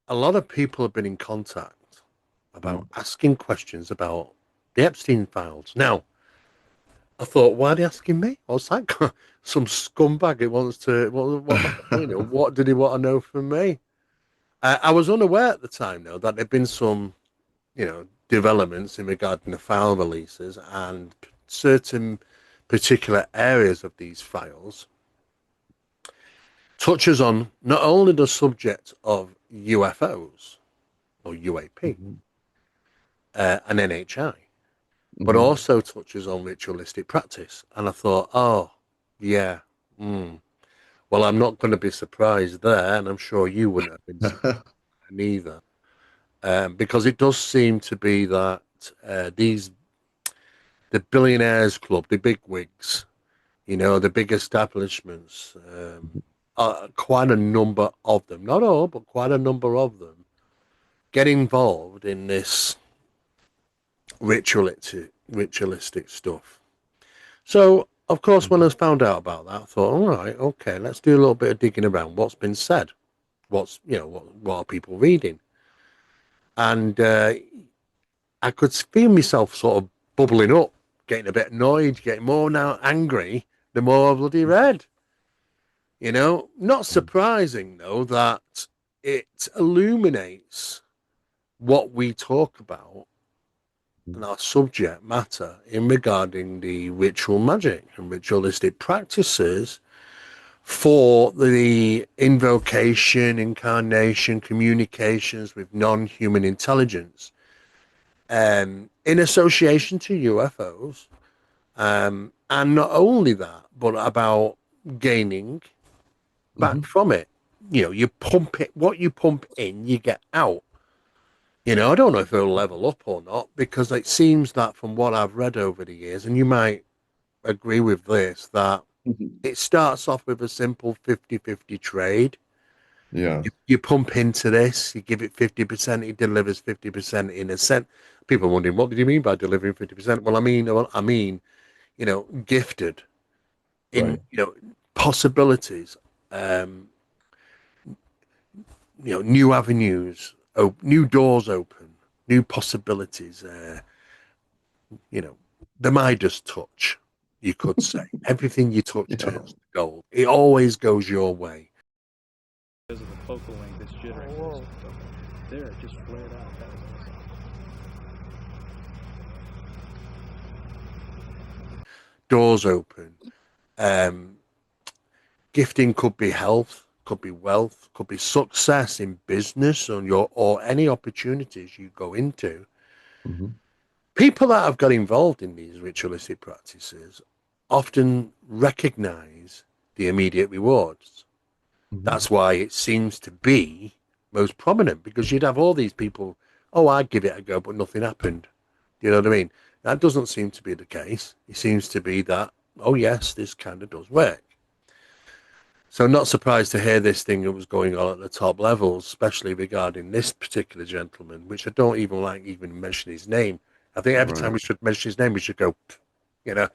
a lot of people have been in contact about Mm. asking questions about the Epstein files. Now, I thought, why are they asking me? What's that? Some scumbag who wants to, what did he want to know from me? I was unaware at the time, though, that there'd been some, developments in regarding the file releases and certain particular areas of these files touches on not only the subject of UFOs or UAP Mhm. and NHI, but Mhm. also touches on ritualistic practice. And I thought, oh, yeah, mm. Well, I'm not going to be surprised there, and I'm sure you wouldn't have been surprised neither, because it does seem to be that the billionaires club, the big wigs, the big establishments, quite a number of them, not all, but quite a number of them, get involved in this ritualistic stuff. So, of course, when I found out about that, I thought, all right, okay, let's do a little bit of digging around. What's been said? What are people reading? And I could feel myself sort of bubbling up, getting a bit annoyed, getting more now angry the more I bloody read. Not surprising though that it illuminates what we talk about and our subject matter in regarding the ritual magic and ritualistic practices for the invocation, incarnation, communications with non-human intelligence, in association to UFOs, and not only that, but about gaining back Mhm. from it. You pump it, what you pump in, you get out. I don't know if it'll level up or not because it seems that from what I've read over the years, and you might agree with this, that Mhm. it starts off with a simple 50-50 trade. Yeah. You pump into this, you give it 50%, it delivers 50% in a cent. People are wondering, what did you mean by delivering 50%? Well, I mean, gifted in, Right. possibilities, um, new avenues, new doors open, new possibilities. The Midas touch, you could say. Everything you touch Yeah. turns to gold. It always goes your way. Because of the focal length, it's jittering. Whoa. There, it just flared out. That was awesome. Doors open. Um, Gifting could be health, could be wealth, could be success in business or any opportunities you go into. Mhm. People that have got involved in these ritualistic practices often recognize the immediate rewards. Mhm. That's why it seems to be most prominent because you'd have all these people, oh, I'd give it a go, but nothing happened. Do you know what I mean? That doesn't seem to be the case. It seems to be that, oh, yes, this kind of does work. So, not surprised to hear this thing that was going on at the top levels, especially regarding this particular gentleman, which I don't even like even mention his name. I think every time Right. we should mention his name, we should go, you know,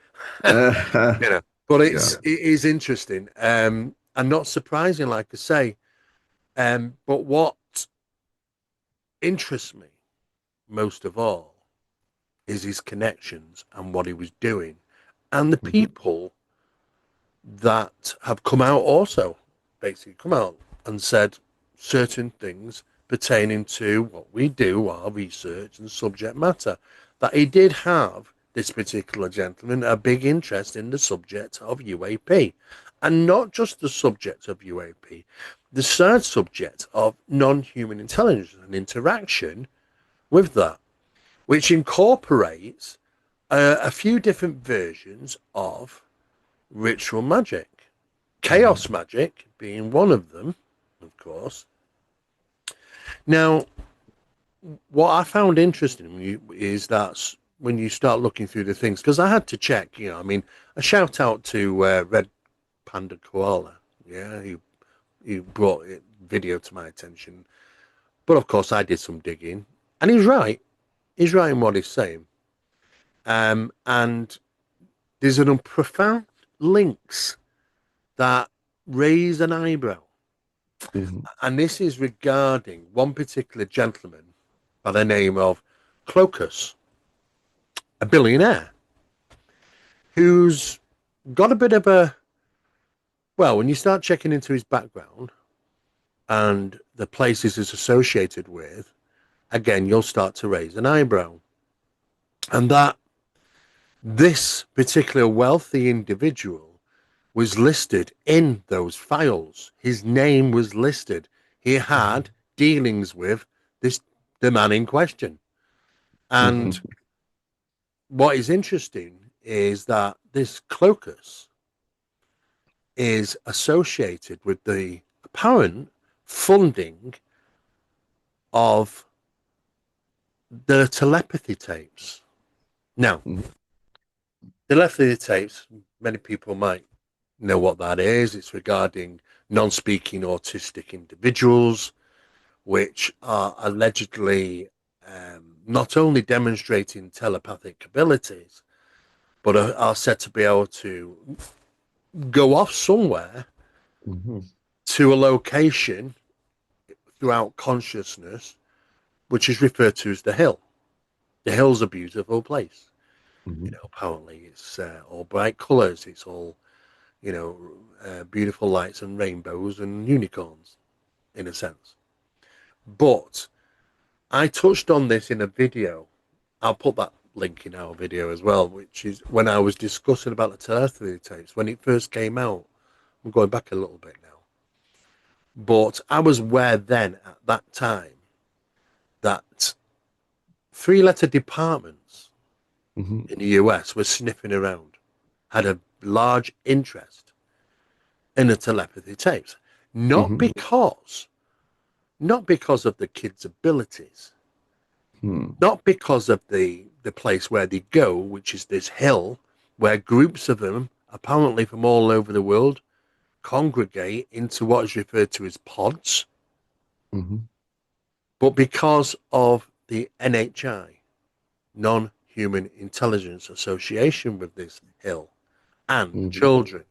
you know. But Yeah. it is interesting, and not surprising, like I say. But what interests me most of all is his connections and what he was doing, and the Mhm. people that have come out also basically come out and said certain things pertaining to what we do, our research and subject matter. That he did have, this particular gentleman, a big interest in the subject of UAP. And not just the subject of UAP, the third subject of non human intelligence and interaction with that, which incorporates a few different versions of ritual magic. Mhm. Chaos magic being one of them, of course. Now, what I found interesting is that when you start looking through the things, because I had to check, I mean, a shout out to Red Panda Koala, yeah, he brought it, video to my attention. But of course, I did some digging, and he's right. He's right in what he's saying. And there's an profound links that raise an eyebrow. And this is regarding one particular gentleman by the name of Cloacus, a billionaire, who's got a bit of a, well, when you start checking into his background and the places it's associated with, again, you'll start to raise an eyebrow. And that this particular wealthy individual was listed in those files. His name was listed. He had dealings with the man in question. And what is interesting is that this Cloacus is associated with the apparent funding of the telepathy tapes. Now, telepathy tapes, many people might know what that is. It's regarding non-speaking autistic individuals, which are allegedly not only demonstrating telepathic abilities, but are said to be able to go off somewhere to a location throughout consciousness, which is referred to as the hill. The hill's a beautiful place. You know, apparently it's all bright colors. It's all, you know, beautiful lights and rainbows and unicorns, in a sense. But I touched on this in a video. I'll put that link in our video as well, which is when I was discussing about the telepathy tapes when it first came out. I'm going back a little bit now. But I was aware then at that time that 3-letter departments in the US were sniffing around, had a large interest in the telepathy tapes. Not because of the kids' abilities, not because of the place where they go, which is this hill, where groups of them, apparently from all over the world, congregate into what is referred to as pods, but because of the NHI, Non-Human Intelligence Association, with this hill and children,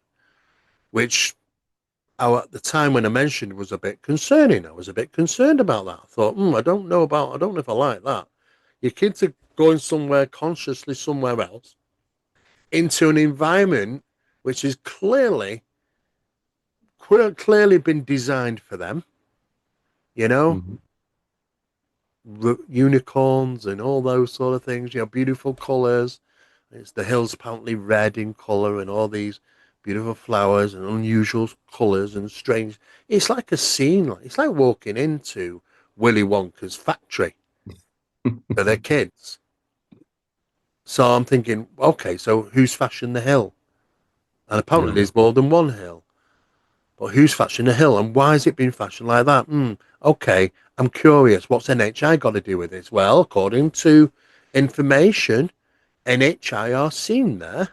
which at the time when I mentioned was a bit concerning. I was a bit concerned about that. I thought, I don't know if I like that. Your kids are going somewhere consciously somewhere else into an environment which is clearly been designed for them, you know, unicorns and all those sort of things, you know, beautiful colors. It's the hills apparently red in color and all these beautiful flowers and unusual colors and strange. It's like a scene. It's like walking into Willy Wonka's factory for their kids. So I'm thinking, okay, so who's fashioned the hill? And apparently there's more than one hill. But who's fashioned the hill and why has it been fashioned like that? Okay, I'm curious. What's NHI got to do with this? Well, according to information, NHI are seen there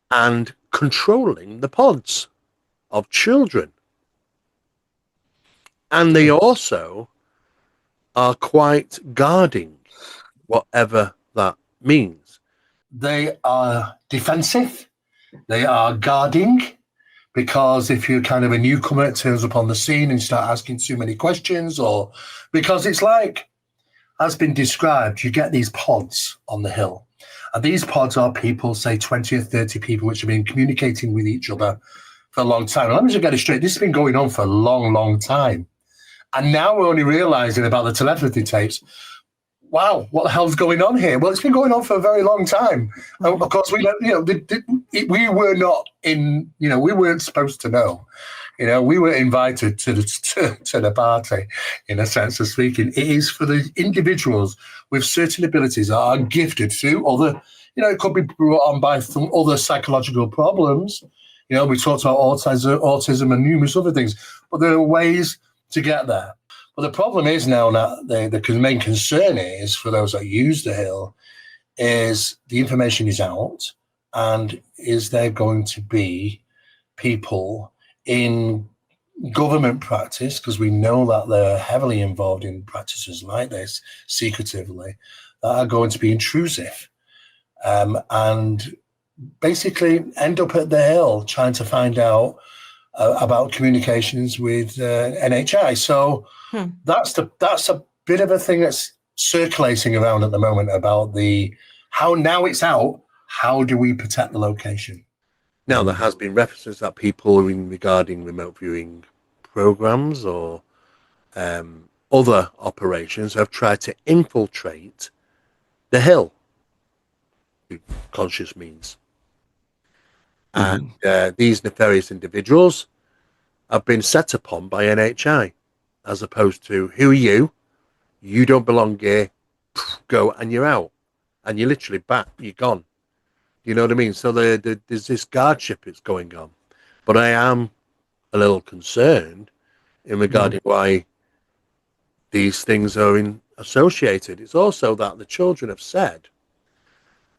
and controlling the pods of children. And they also are quite guarding, whatever that means. They are defensive. They are guarding, because if you're kind of a newcomer that turns up on the scene and start asking too many questions, or because it's like, as been described, you get these pods on the hill. And these pods are people, say 20 or 30 people, which have been communicating with each other for a long time. And let me just get it straight. This has been going on for a long, long time. And now we're only realizing about the telepathy tapes. Wow, what the hell's going on here? Well, it's been going on for a very long time. Of course, we were not in, we weren't supposed to know. We were invited to the party, in a sense of speaking. It is for the individuals with certain abilities that are gifted through other, it could be brought on by some other psychological problems. We talked about autism and numerous other things, but there are ways to get there. But the problem is now that the main concern is, for those that use the hill, is the information is out, and is there going to be people in government practice, because we know that they're heavily involved in practices like this, secretively, that are going to be intrusive and basically end up at the hill trying to find out about communications with NHI. So that's a bit of a thing that's circulating around at the moment about how now it's out. How do we protect the location? Now, there has been references that people regarding remote viewing programs or other operations have tried to infiltrate the hill through conscious means. And these nefarious individuals have been set upon by NHI, as opposed to, who are you? You don't belong here. Go, and you're out. And you're literally back. You're gone. You know what I mean? So there's this guardship that's going on. But I am a little concerned in regarding why these things are associated. It's also that the children have said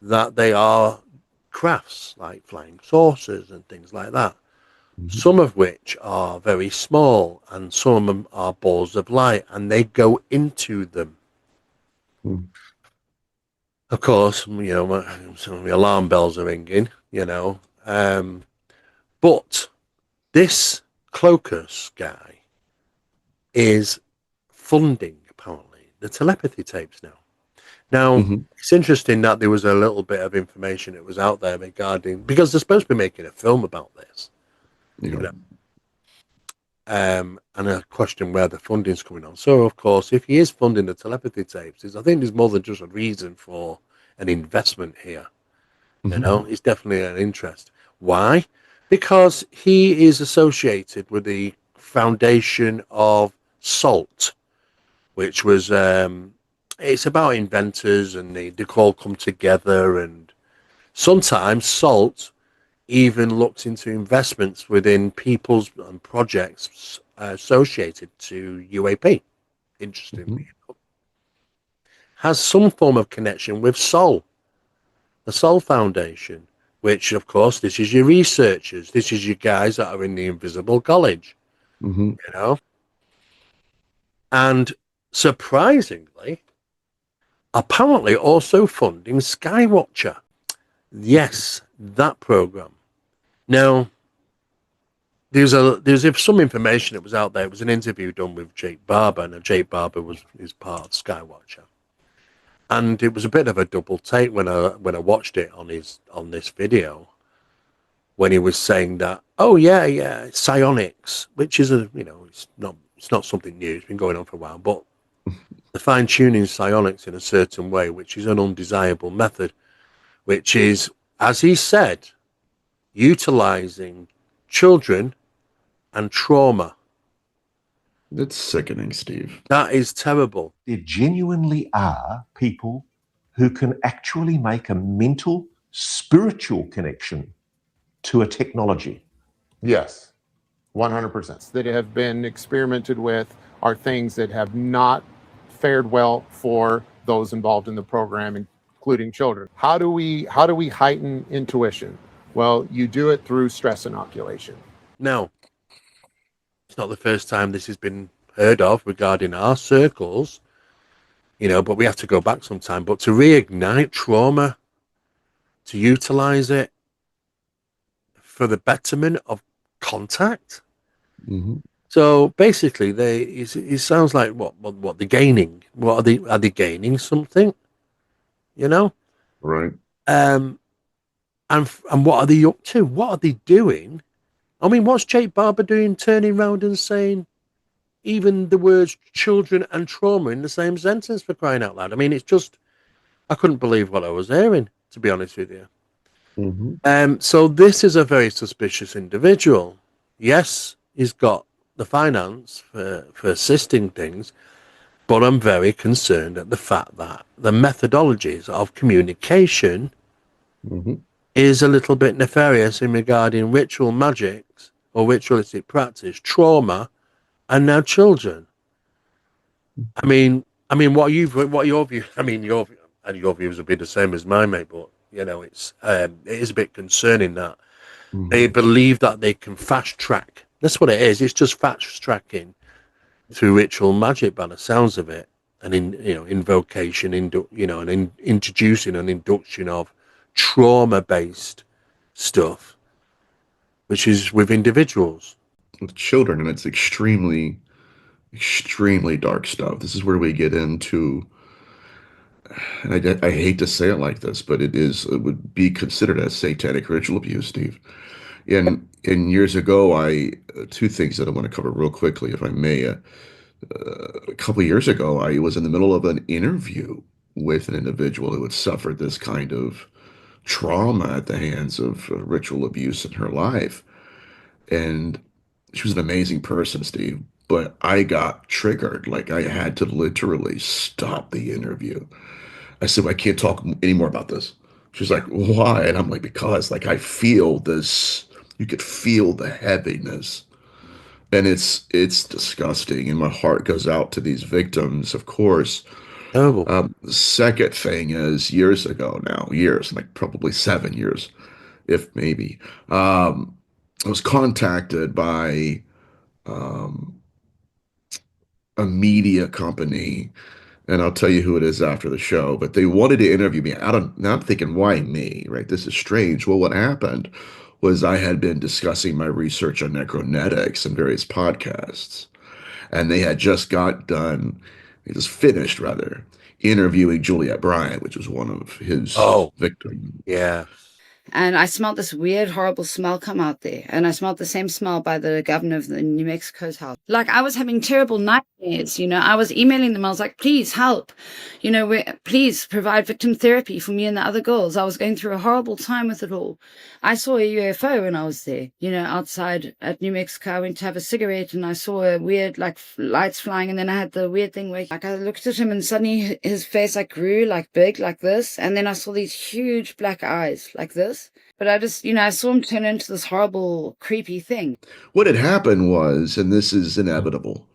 that they are crafts like flying saucers and things like that. Some of which are very small, and some of them are balls of light, and they go into them. Of course, some of the alarm bells are ringing, but this Cloacus guy is funding, apparently, the telepathy tapes now. Now, it's interesting that there was a little bit of information that was out there regarding, because they're supposed to be making a film about this. And a question where the funding's coming on. So, of course, if he is funding the telepathy tapes, I think there's more than just a reason for an investment here. It's definitely an interest. Why? Because he is associated with the foundation of SALT, which was it's about inventors, and they all come together, and sometimes SALT even looked into investments within people's and projects associated to UAP. Interestingly, has some form of connection with Sol, the Sol Foundation, which, of course, this is your researchers, this is your guys that are in the invisible college, and surprisingly, apparently also funding Skywatcher. Yes, that program. Now, there's some information that was out there. It was an interview done with Jake Barber, and Jake Barber is part of Skywatcher, and it was a bit of a double take when I watched it on this video, when he was saying that, psionics, which is it's not something new. It's been going on for a while, but the fine tuning psionics in a certain way, which is an undesirable method, which is, as he said, utilizing children and trauma. That's sickening, Steve. That is terrible. There genuinely are people who can actually make a mental, spiritual connection to a technology. Yes, 100%. That have been experimented with are things that have not fared well for those involved in the program, including children. How do we heighten intuition? Well, you do it through stress inoculation. Now, it's not the first time this has been heard of regarding our circles, but we have to go back sometime. But to reignite trauma, to utilize it for the betterment of contact. So basically, it sounds like what they're gaining. What are they gaining something? Right. And what are they up to? What are they doing? I mean, what's Jake Barber doing, turning around and saying even the words children and trauma in the same sentence, for crying out loud? I mean, it's just, I couldn't believe what I was hearing, to be honest with you. So this is a very suspicious individual. Yes, he's got the finance for assisting things, but I'm very concerned at the fact that the methodologies of communication is a little bit nefarious in regarding ritual magics or ritualistic practice, trauma, and now children. I mean, what are your views? I mean, your views will be the same as mine, mate. But it is a bit concerning that they believe that they can fast track. That's what it is. It's just fast tracking through ritual magic, by the sounds of it, and invocation, and introducing an induction of trauma-based stuff, which is with individuals. with children, and it's extremely, extremely dark stuff. This is where we get into, and I hate to say it like this, but it would be considered as satanic ritual abuse, Steve. In years ago, two things that I want to cover real quickly, if I may. A couple of years ago, I was in the middle of an interview with an individual who had suffered this kind of trauma at the hands of ritual abuse in her life. And she was an amazing person, Steve, but I got triggered. Like, I had to literally stop the interview. I said, well, I can't talk anymore about this. She's like, why? And I'm like, because like I feel this, you could feel the heaviness. And it's disgusting. And my heart goes out to these victims, of course. Terrible. The second thing is years ago now, years, like probably 7 years, if maybe, I was contacted by um, a media company, and I'll tell you who it is after the show, but they wanted to interview me. Now I'm thinking, why me, right? This is strange. Well, what happened was I had been discussing my research on necronetics and various podcasts, and they had just got done, they just finished rather, interviewing Juliet Bryant, which was one of his Oh, victims. yeah. And I smelled this weird, horrible smell come out there. And I smelled the same smell by the governor of the New Mexico's house. Like, I was having terrible nightmares, I was emailing them. I was like, please help. Please provide victim therapy for me and the other girls. I was going through a horrible time with it all. I saw a UFO when I was there, outside at New Mexico. I went to have a cigarette and I saw a weird, like, lights flying. And then I had the weird thing where, like, I looked at him and suddenly his face, like, grew, like, big, like this. And then I saw these huge black eyes, like this. But I just, I saw him turn into this horrible, creepy thing. What had happened was, and this is inevitable,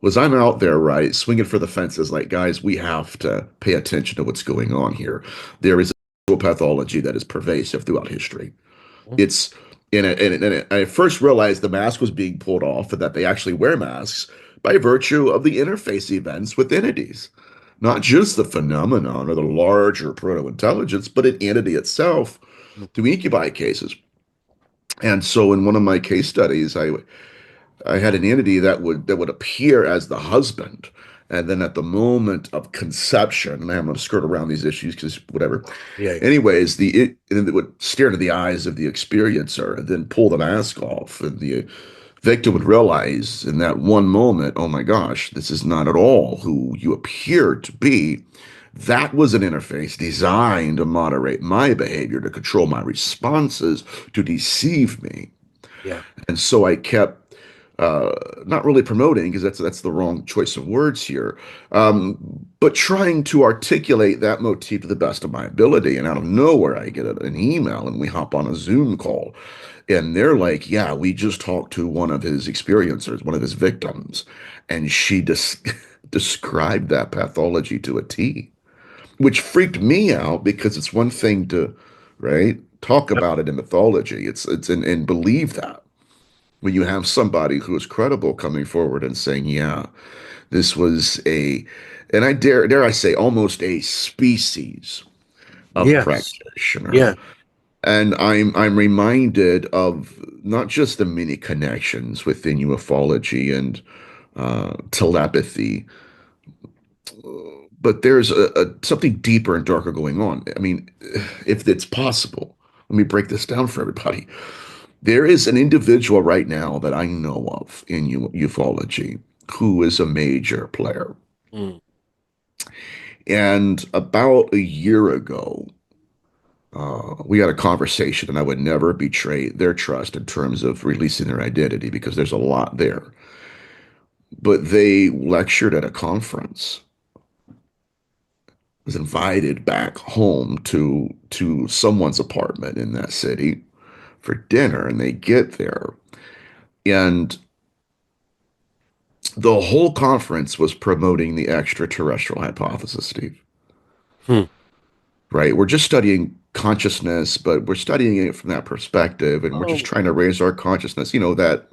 was I'm out there, right, swinging for the fences like, guys, we have to pay attention to what's going on here. There is a pathology that is pervasive throughout history. It's, and I first realized the mask was being pulled off and that they actually wear masks by virtue of the interface events with entities. Not just the phenomenon or the larger proto-intelligence, but an entity itself through incubi cases. And so in one of my case studies, I had an entity that would appear as the husband, and then at the moment of conception, and I'm going to skirt around these issues because whatever. Yeah. Anyways, it would stare into the eyes of the experiencer and then pull the mask off, and the victim would realize in that one moment, oh my gosh, this is not at all who you appear to be. That was an interface designed to moderate my behavior, to control my responses, to deceive me. Yeah. And so I kept not really promoting, because that's the wrong choice of words here, but trying to articulate that motif to the best of my ability. And out of nowhere, I get an email, and we hop on a Zoom call, and they're like, "Yeah, we just talked to one of his experiencers, one of his victims, and she described that pathology to a T." Which freaked me out, because it's one thing to, right, talk about it in mythology. It's and believe that. When you have somebody who is credible coming forward and saying, yeah, this was and I dare I say, almost a species of Yes. practitioner. Yeah. And I'm reminded of not just the many connections within ufology and telepathy, but there's something deeper and darker going on. I mean, if it's possible, let me break this down for everybody. There is an individual right now that I know of in ufology who is a major player. Mm. And about a year ago, we had a conversation, and I would never betray their trust in terms of releasing their identity, because there's a lot there. But they lectured at a conference, was invited back home to someone's apartment in that city for dinner, and they get there, and the whole conference was promoting the extraterrestrial hypothesis, Steve. Right? We're just studying consciousness, but we're studying it from that perspective, and we're just trying to raise our consciousness, that.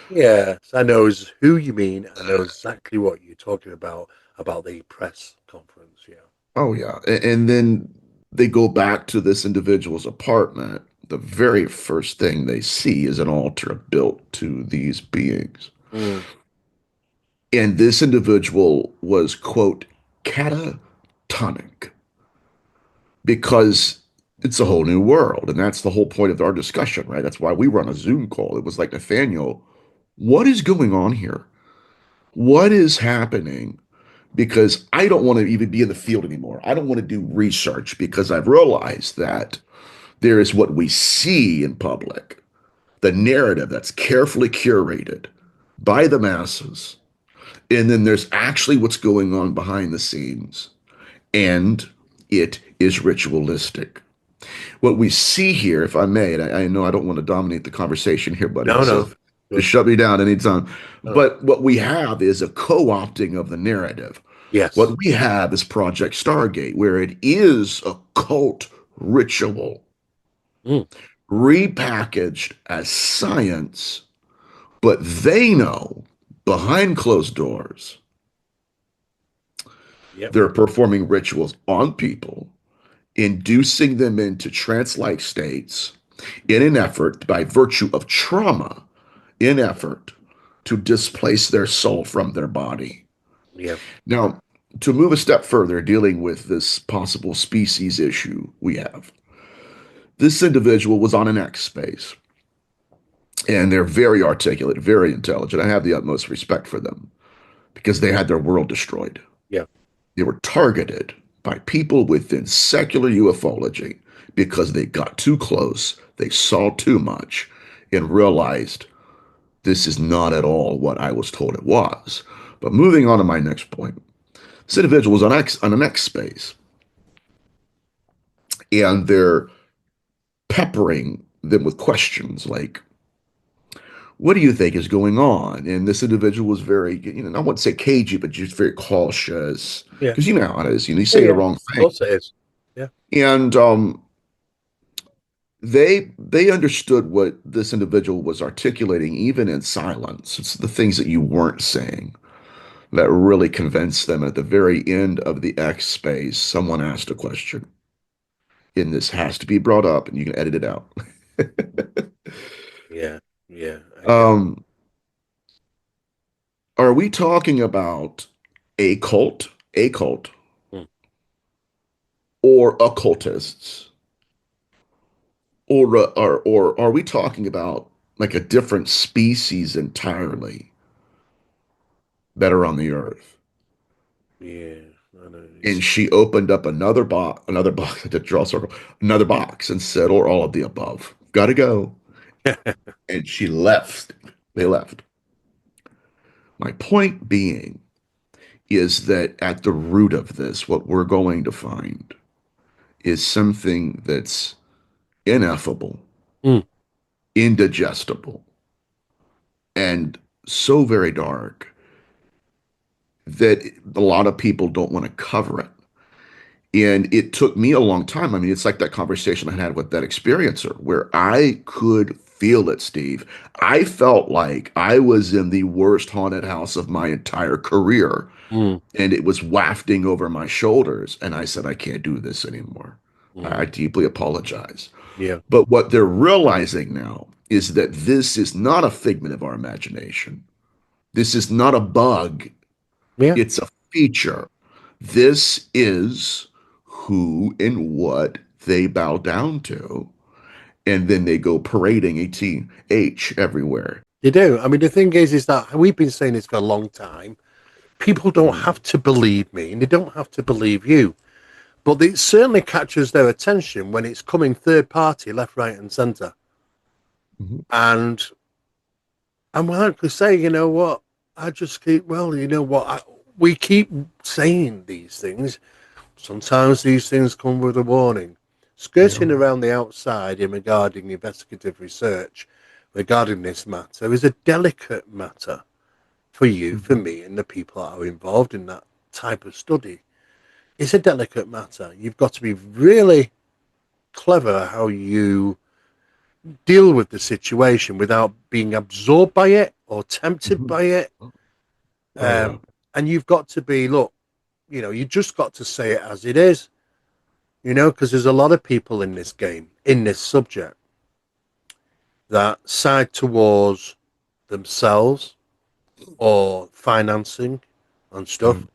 Yes, I know who you mean. I know exactly what you're talking about the press conference. Yeah. Oh yeah. And then they go back to this individual's apartment. the very first thing they see is an altar built to these beings. Mm. And this individual was, quote, catatonic, because it's a whole new world. And that's the whole point of our discussion, right? That's why we were on a Zoom call. It was like, Nathaniel, what is going on here? What is happening? Because I don't want to even be in the field anymore. I don't want to do research, because I've realized that there is what we see in public, the narrative that's carefully curated by the masses. And then there's actually what's going on behind the scenes. And it is ritualistic. What we see here, if I may, and I know I don't want to dominate the conversation here, buddy. No. Just shut me down anytime. No. But what we have is a co-opting of the narrative. Yes. What we have is Project Stargate, where it is a cult ritual repackaged as science, but they know behind closed doors they're performing rituals on people, inducing them into trance-like states in an effort, by virtue of trauma, in effort to displace their soul from their body. Yeah. Now, to move a step further, dealing with this possible species issue we have, this individual was on an X space, and they're very articulate, very intelligent. I have the utmost respect for them, because they had their world destroyed. Yeah. They were targeted by people within secular ufology because they got too close, they saw too much, and realized this is not at all what I was told it was. But moving on to my next point, this individual was on an X space, and they're peppering them with questions like, what do you think is going on? And this individual was very, I wouldn't say cagey, but just very cautious. Yeah. Because you know how it is. You say the wrong thing. Of course it is. Yeah. And they understood what this individual was articulating, even in silence. It's the things that you weren't saying that really convinced them. At the very end of the X space, someone asked a question. And this has to be brought up, and you can edit it out. Yeah. Yeah. Are we talking about a cult, or occultists, or are we talking about like a different species entirely that are on the earth? Yeah. I know. And she opened up another box to draw a circle, another box, and said, or all of the above. Gotta go. And she left. They left. My point being is that at the root of this, what we're going to find is something that's ineffable, indigestible, and so very dark that a lot of people don't want to cover it. And it took me a long time. I mean, it's like that conversation I had with that experiencer where I could feel it, Steve. I felt like I was in the worst haunted house of my entire career. And it was wafting over my shoulders. And I said, I can't do this anymore. I deeply apologize. Yeah. But what they're realizing now is that this is not a figment of our imagination. This is not a bug. Yeah. It's a feature. This is who and what they bow down to. And then they go parading ATH everywhere. They do. I mean, the thing is that we've been saying this for a long time. People don't have to believe me, and they don't have to believe you. But it certainly catches their attention when it's coming third party, left, right, and center. And I'm like to say, you know what? I just keep, we keep saying these things. Sometimes these things come with a warning. Skirting around the outside in regarding investigative research regarding this matter is a delicate matter for you, for me, and the people that are involved in that type of study. It's a delicate matter. You've got to be really clever how you deal with the situation without being absorbed by it or tempted by it. And you've got to be, you just got to say it as it is, because there's a lot of people in this game, in this subject. that side towards themselves or financing and stuff. Mm.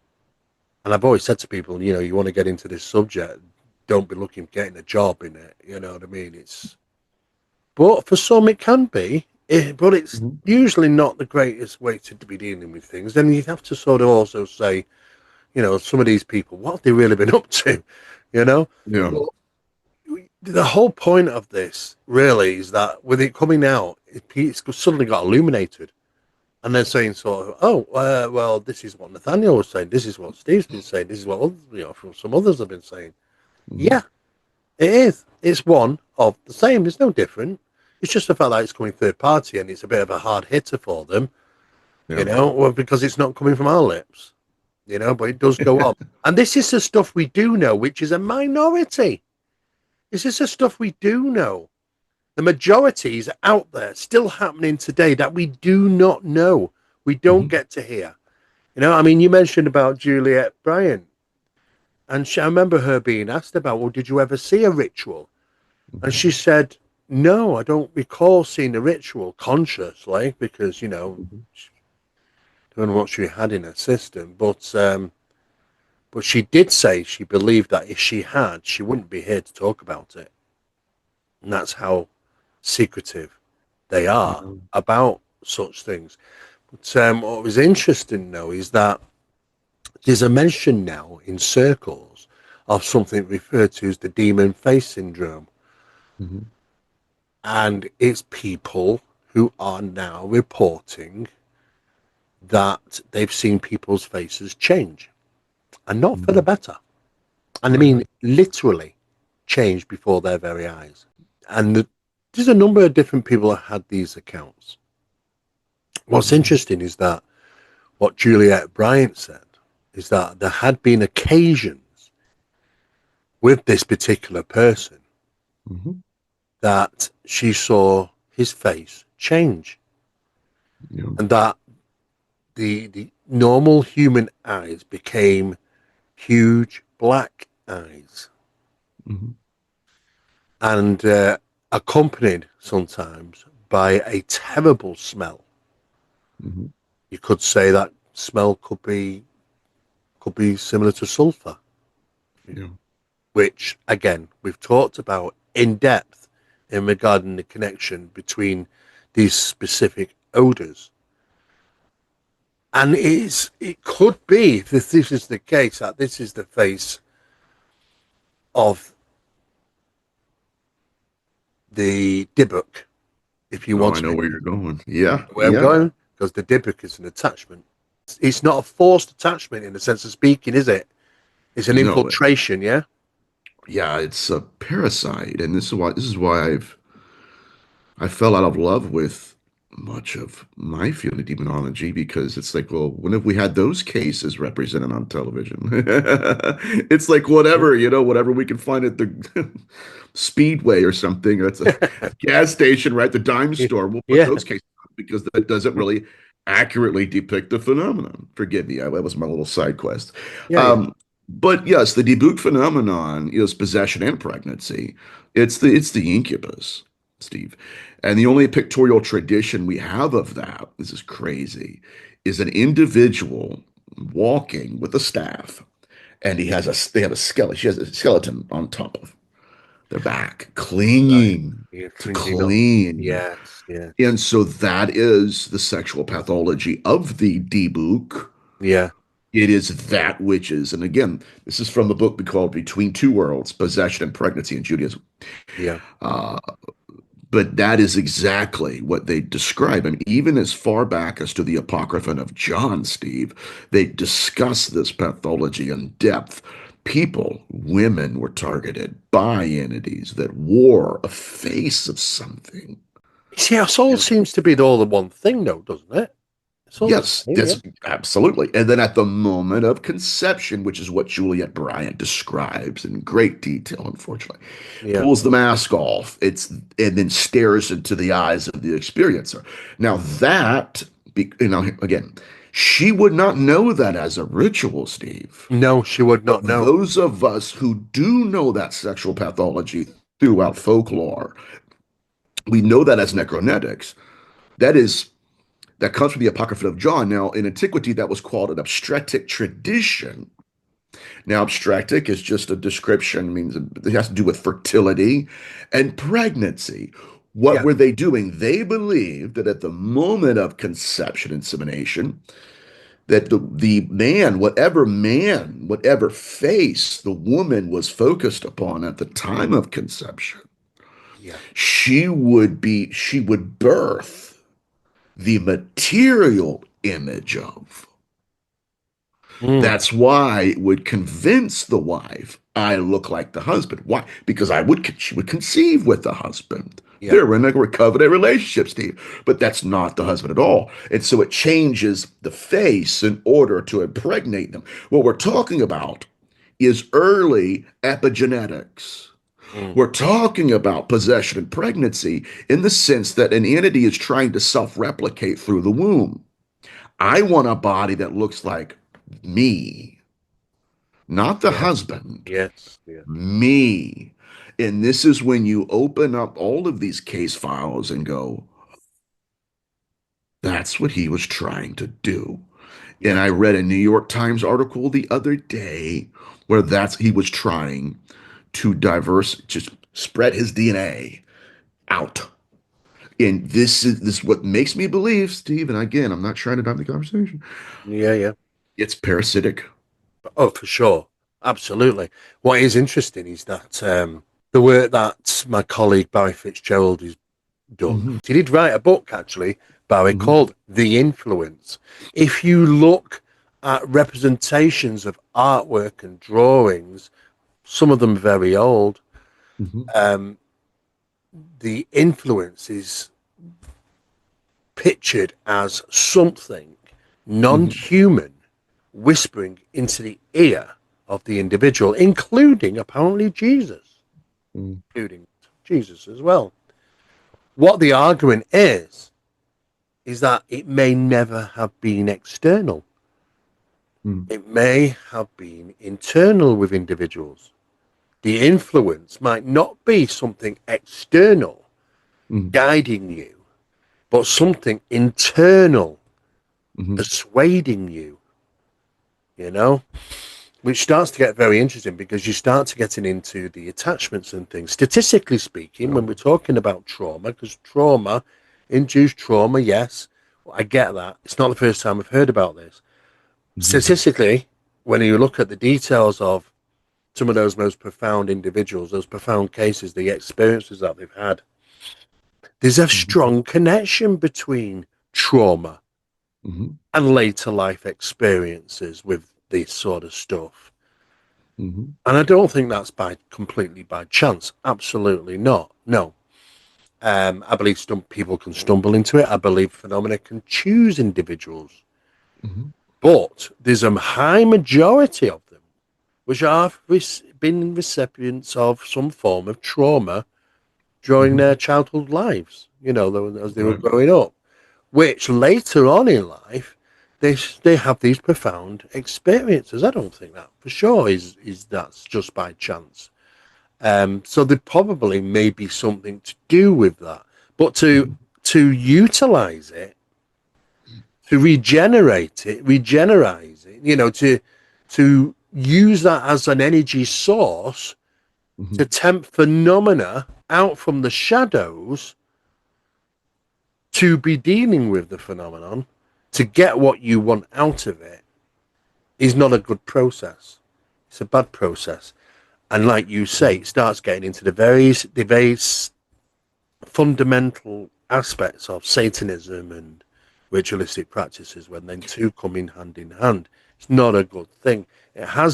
And I've always said to people, you know, you want to get into this subject, don't be looking for getting a job in it. You know what I mean? But for some it can be, but it's Mhm. usually not the greatest way to be dealing with things. Then you have to sort of also say, you know, some of these people, what have they really been up to? You know? Yeah. Well, the whole point of this really is that with it coming out, it's suddenly got illuminated. And then saying sort of, oh, well, this is what Nathaniel was saying. This is what Steve's been saying. This is what others, you know, from some others have been saying. Mhm. Yeah, it is. It's one of the same. It's no different. It's just the fact that it's coming third party and it's a bit of a hard hitter for them, Yeah. you know, well, because it's not coming from our lips, you know, but it does go on. And this is the stuff we do know, which is a minority. This is the stuff we do know. The majority is out there, still happening today that we do not know. We don't Mhm. get to hear. You know, I mean, you mentioned about Juliet Bryant, and I remember her being asked about, well, did you ever see a ritual? And she said, no, I don't recall seeing a ritual consciously because, you know, Mhm. she don't know what she had in her system. But she did say she believed that if she had, she wouldn't be here to talk about it. And that's how secretive they are Yeah. about such things. But what was interesting, though, is that there's a mention now in circles of something referred to as the demon face syndrome. Mhm. And it's people who are now reporting that they've seen people's faces change and not for the Mhm. better. And I Right. mean, literally change before their very eyes. And there's a number of different people that had these accounts. What's Mhm. interesting is that what Juliet Bryant said is that there had been occasions with this particular person Mhm. that she saw his face change Yeah. and that the normal human eyes became huge black eyes Mhm. and accompanied sometimes by a terrible smell. Mhm. You could say that smell could be similar to sulfur, Yeah. which again we've talked about in depth in regarding the connection between these specific odors. And it could be, if this is the case, that this is the face of the Dybbuk, if you Oh, want I to know be where you're going. Yeah. where I'm Yeah. going, because the Dybbuk is an attachment. It's not a forced attachment in the sense of speaking, is it? It's an No. infiltration, yeah? Yeah, it's a parasite, and this is why I fell out of love with much of my field of demonology because it's like, well, when have we had those cases represented on television? It's like whatever, whatever we can find at the Speedway or something. That's a gas station, right? The dime store. We'll put Yeah, those cases on because that doesn't really accurately depict the phenomenon. Forgive me, that was my little side quest. yeah, yeah, But yes, the debug phenomenon is possession and pregnancy. It's the incubus, Steve. And the only pictorial tradition we have of that, this is crazy, is an individual walking with a staff, and they have a skeleton. She has a skeleton on top of their back, right. clinging Yeah, to cringing up. cling. Yes, yes, And so that is the sexual pathology of the debug. yeah, It is that which is, and again, this is from the book called Between Two Worlds, Possession and Pregnancy in Judaism. yeah, Uh, but that is exactly what they describe. And even as far back as to the Apocryphon of John, Steve, they discuss this pathology in depth. People, women were targeted by entities that wore a face of something. see, it all seems to be all the one thing, though, doesn't it? It's all the Yes, same, yeah, that's absolutely. And then at the moment of conception, which is what Juliet Bryant describes in great detail, unfortunately, yeah. pulls the mask off. And then stares into the eyes of the experiencer. Now again, she would not know that as a ritual, Steve. No, she would But not know. those of us who do know that sexual pathology throughout folklore We know that as necronetics. That comes from the Apocrypha of John. Now, in antiquity, that was called an abstractic tradition. Now, abstractic is just a description, means it has to do with fertility and pregnancy. What Yeah. were they doing? They believed that at the moment of conception, insemination, that the man, whatever face the woman was focused upon at the time of conception, Yeah. she would birth the material image of. Mm. That's why it would convince the wife, I look like the husband. Why? Because she would conceive with the husband. Yeah. They're in a covenant relationship, Steve, but that's not the husband at all. And so it changes the face in order to impregnate them. What we're talking about is early epigenetics. Mm. We're talking about possession and pregnancy in the sense that an entity is trying to self-replicate through the womb. I want a body that looks like me, not the Yeah. husband, Yes. Yeah. me. And this is when you open up all of these case files and go, that's what he was trying to do. Yeah. And I read a New York Times article the other day where he was trying to just spread his DNA out. And this is what makes me believe, Steve, and again, I'm not trying to dominate the conversation. Yeah. Yeah. It's parasitic. Oh, for sure. Absolutely. What is interesting is that the work that my colleague Barry Fitzgerald has done. Mm-hmm. He did write a book, actually, Barry, called The Influence. If you look at representations of artwork and drawings, some of them very old, the influence is pictured as something non-human whispering into the ear of the individual, including apparently Jesus, including Jesus as well. What the argument is that it may never have been external. It may have been internal with individuals. The influence might not be something external guiding you, but something internal persuading you, which starts to get very interesting because you start to getting into the attachments and things. Statistically speaking, when we're talking about trauma, because induced trauma, yes, I get that. It's not the first time I've heard about this. Statistically, when you look at the details of some of those most profound individuals, those profound cases, the experiences that they've had, there's a strong connection between trauma and later life experiences with this sort of stuff. And I don't think that's completely by chance. Absolutely not. No. I believe people can stumble into it. I believe phenomena can choose individuals. But there's a high majority of them which have been recipients of some form of trauma during their childhood lives, as they were growing up, which later on in life, they have these profound experiences. I don't think that for sure is that's just by chance. So there probably may be something to do with that, but to utilize it, to regenerate it, to use that as an energy source to tempt phenomena out from the shadows to be dealing with the phenomenon, to get what you want out of it, is not a good process. It's a bad process. And like you say, it starts getting into the very fundamental aspects of Satanism and ritualistic practices, when then two come in hand. It's not a good thing.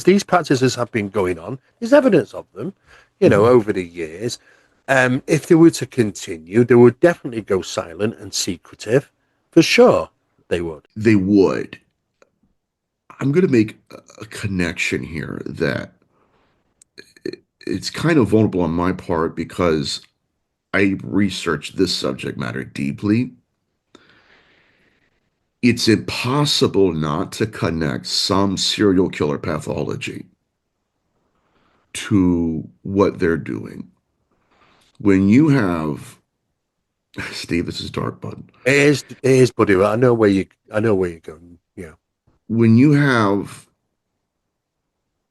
These practices have been going on. There's evidence of them, over the years. If they were to continue, they would definitely go silent and secretive. For sure, they would. They would. I'm going to make a connection here that it's kind of vulnerable on my part because I researched this subject matter deeply. It's impossible not to connect some serial killer pathology to what they're doing. When you have Steve, this is dark, bud. It is, buddy. I know where you're going. Yeah. When you have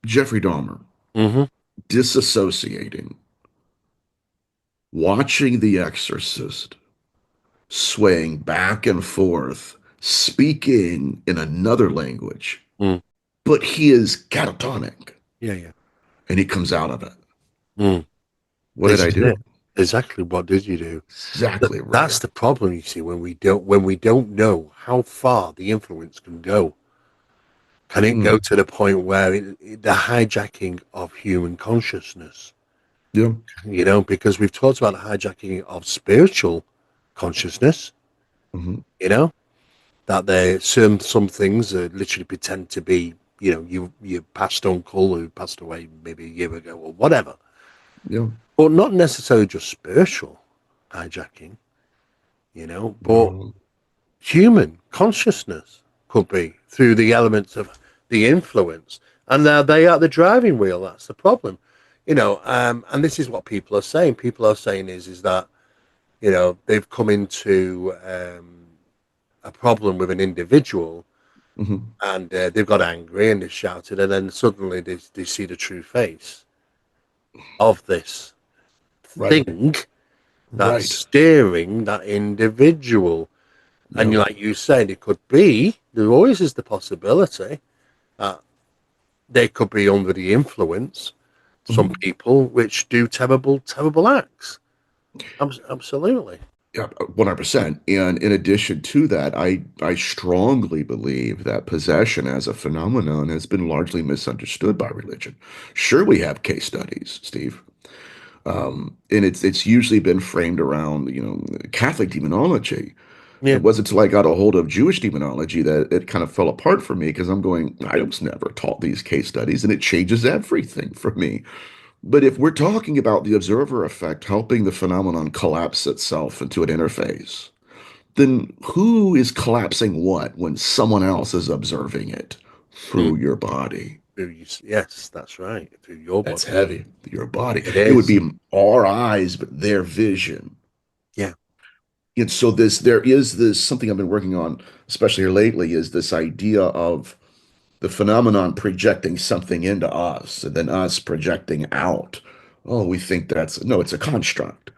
Jeffrey Dahmer Mm-hmm. disassociating, watching The Exorcist, swaying back and forth, speaking in another language, but he is catatonic. Yeah. And he comes out of it. What This did I is do? it. Exactly. What did you do? Exactly right. That's the problem, you see, when we don't know how far the influence can go. Can it go to the point where the hijacking of human consciousness? Yeah. You know, because we've talked about the hijacking of spiritual consciousness. You know, that there some things that literally pretend to be, you know, your past uncle who passed away maybe a year ago or whatever. Yeah. But not necessarily just spiritual hijacking, you know, but human consciousness could be through the elements of the influence. And now they are the driving wheel. That's the problem, you know. And this is what people are saying. People are saying is that, you know, they've come into a problem with an individual, and they've got angry and they've shouted, and then suddenly they see the true face of this thing that's steering that individual. And like you said, it could be, there always is the possibility that they could be under the influence, some people which do terrible, terrible acts. Absolutely. Yeah, 100%. And in addition to that, I strongly believe that possession as a phenomenon has been largely misunderstood by religion. Sure, we have case studies, Steve. And it's usually been framed around, you know, Catholic demonology. Yeah. It wasn't until I got a hold of Jewish demonology that it kind of fell apart for me because I'm going, I was never taught these case studies, and it changes everything for me. But if we're talking about the observer effect helping the phenomenon collapse itself into an interface, then who is collapsing what when someone else is observing it through your body? Yes, that's right. Through your body. That's heavy. Your body. It would is. be our eyes, but their vision. Yeah. And so there is this something I've been working on, especially here lately, is this idea of the phenomenon projecting something into us and then us projecting out. Oh, we think no, it's a construct.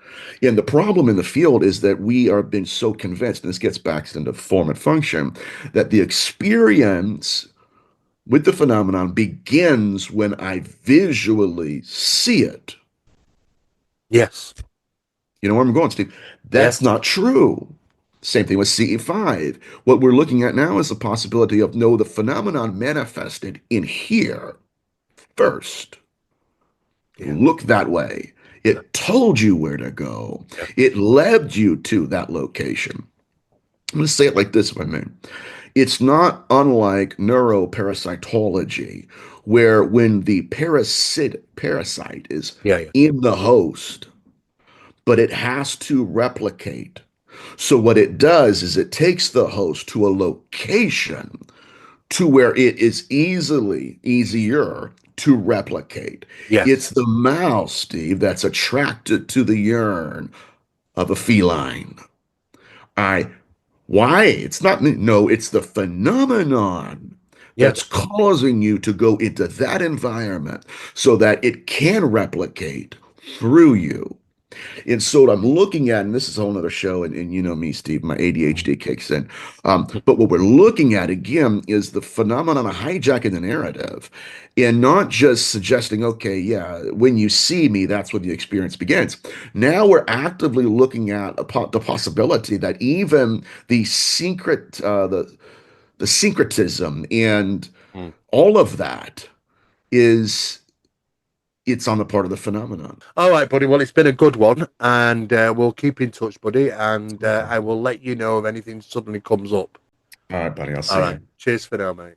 And the problem in the field is that we are being so convinced, and this gets back into form and function, that the experience with the phenomenon begins when I visually see it. Yes. You know where I'm going, Steve? That's not true. Same thing with CE5. What we're looking at now is the possibility of the phenomenon manifested in here first. Look that way. It told you where to go. It led you to that location. I'm going to say it like this, if I may. It's not unlike neuroparasitology, where when the parasite is in the host, but it has to replicate. So what it does is it takes the host to a location to where it is easier to replicate. Yes. It's the mouse, Steve, that's attracted to the urine of a feline. Why? It's not, no, it's the phenomenon that's causing you to go into that environment so that it can replicate through you. And so what I'm looking at, and this is a whole other show, and you know me, Steve, my ADHD kicks in. But what we're looking at, again, is the phenomenon of hijacking the narrative and not just suggesting, okay, yeah, when you see me, that's when the experience begins. Now we're actively looking at the possibility that even the syncretism and all of that it's on the part of the phenomenon. All right, buddy. Well, it's been a good one, and we'll keep in touch, buddy, and I will let you know if anything suddenly comes up. All right, buddy. I'll see All you. right. Cheers for now, mate.